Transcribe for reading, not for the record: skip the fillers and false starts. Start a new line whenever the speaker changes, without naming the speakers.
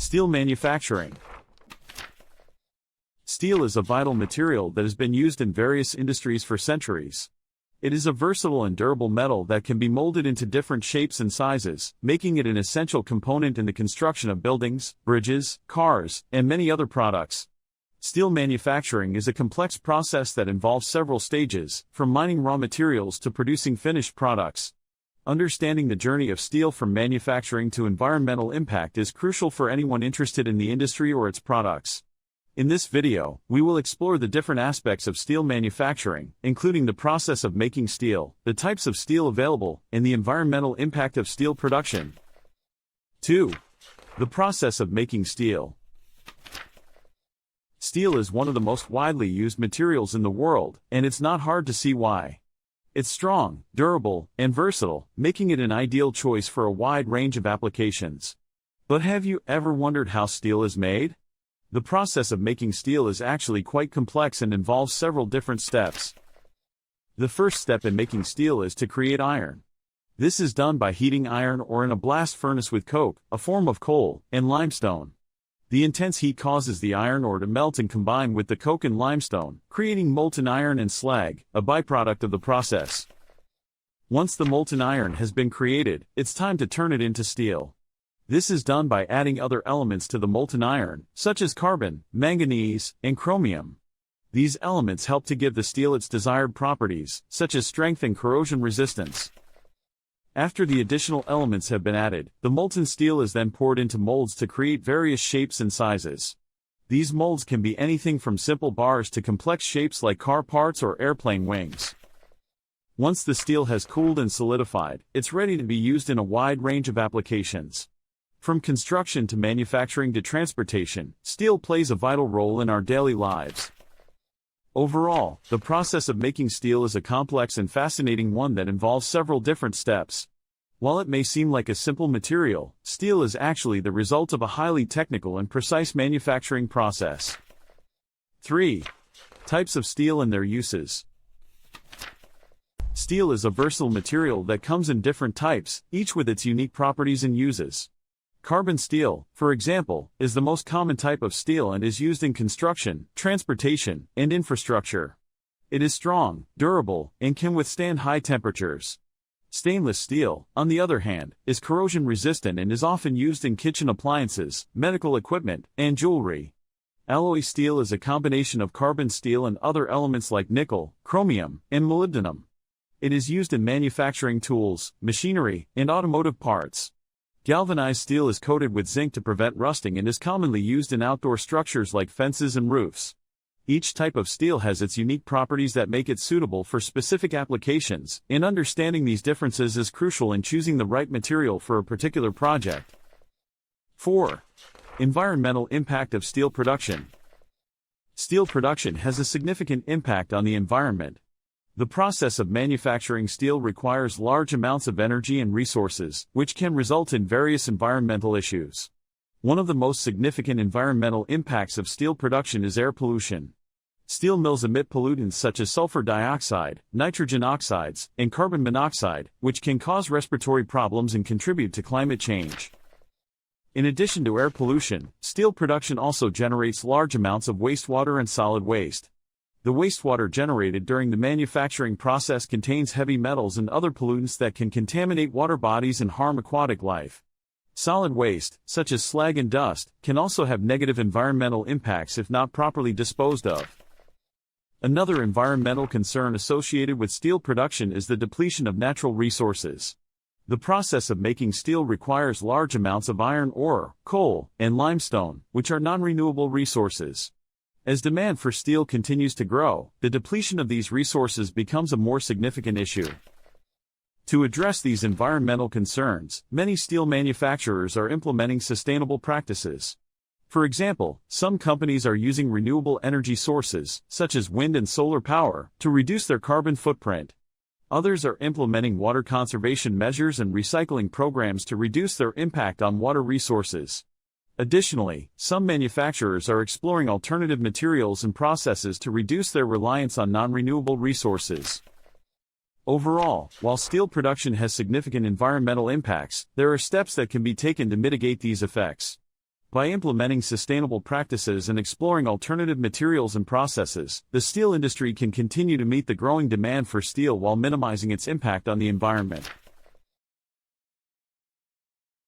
Steel manufacturing. Steel is a vital material that has been used in various industries for centuries. It is a versatile and durable metal that can be molded into different shapes and sizes, making it an essential component in the construction of buildings, bridges, cars, and many other products. Steel manufacturing is a complex process that involves several stages, from mining raw materials to producing finished products. Understanding the journey of steel from manufacturing to environmental impact is crucial for anyone interested in the industry or its products. In this video, we will explore the different aspects of steel manufacturing, including the process of making steel, the types of steel available, and the environmental impact of steel production. 2. The process of making steel. Steel is one of the most widely used materials in the world, and it's not hard to see why. It's strong, durable, and versatile, making it an ideal choice for a wide range of applications. But have you ever wondered how steel is made? The process of making steel is actually quite complex and involves several different steps. The first step in making steel is to create iron. This is done by heating iron ore in a blast furnace with coke, a form of coal, and limestone. The intense heat causes the iron ore to melt and combine with the coke and limestone, creating molten iron and slag, a byproduct of the process. Once the molten iron has been created, it's time to turn it into steel. This is done by adding other elements to the molten iron, such as carbon, manganese, and chromium. These elements help to give the steel its desired properties, such as strength and corrosion resistance. After the additional elements have been added, the molten steel is then poured into molds to create various shapes and sizes. These molds can be anything from simple bars to complex shapes like car parts or airplane wings. Once the steel has cooled and solidified, it's ready to be used in a wide range of applications. From construction to manufacturing to transportation, steel plays a vital role in our daily lives. Overall, the process of making steel is a complex and fascinating one that involves several different steps. While it may seem like a simple material, steel is actually the result of a highly technical and precise manufacturing process. 3. Types of steel and their uses. Steel is a versatile material that comes in different types, each with its unique properties and uses. Carbon steel, for example, is the most common type of steel and is used in construction, transportation, and infrastructure. It is strong, durable, and can withstand high temperatures. Stainless steel, on the other hand, is corrosion resistant and is often used in kitchen appliances, medical equipment, and jewelry. Alloy steel is a combination of carbon steel and other elements like nickel, chromium, and molybdenum. It is used in manufacturing tools, machinery, and automotive parts. Galvanized steel is coated with zinc to prevent rusting and is commonly used in outdoor structures like fences and roofs. Each type of steel has its unique properties that make it suitable for specific applications, and understanding these differences is crucial in choosing the right material for a particular project. 4. Environmental impact of steel production. Steel production has a significant impact on the environment. The process of manufacturing steel requires large amounts of energy and resources, which can result in various environmental issues. One of the most significant environmental impacts of steel production is air pollution. Steel mills emit pollutants such as sulfur dioxide, nitrogen oxides, and carbon monoxide, which can cause respiratory problems and contribute to climate change. In addition to air pollution, steel production also generates large amounts of wastewater and solid waste. The wastewater generated during the manufacturing process contains heavy metals and other pollutants that can contaminate water bodies and harm aquatic life. Solid waste, such as slag and dust, can also have negative environmental impacts if not properly disposed of. Another environmental concern associated with steel production is the depletion of natural resources. The process of making steel requires large amounts of iron ore, coal, and limestone, which are non-renewable resources. As demand for steel continues to grow, the depletion of these resources becomes a more significant issue. To address these environmental concerns, many steel manufacturers are implementing sustainable practices. For example, some companies are using renewable energy sources, such as wind and solar power, to reduce their carbon footprint. Others are implementing water conservation measures and recycling programs to reduce their impact on water resources. Additionally, some manufacturers are exploring alternative materials and processes to reduce their reliance on non-renewable resources. Overall, while steel production has significant environmental impacts, there are steps that can be taken to mitigate these effects. By implementing sustainable practices and exploring alternative materials and processes, the steel industry can continue to meet the growing demand for steel while minimizing its impact on the environment.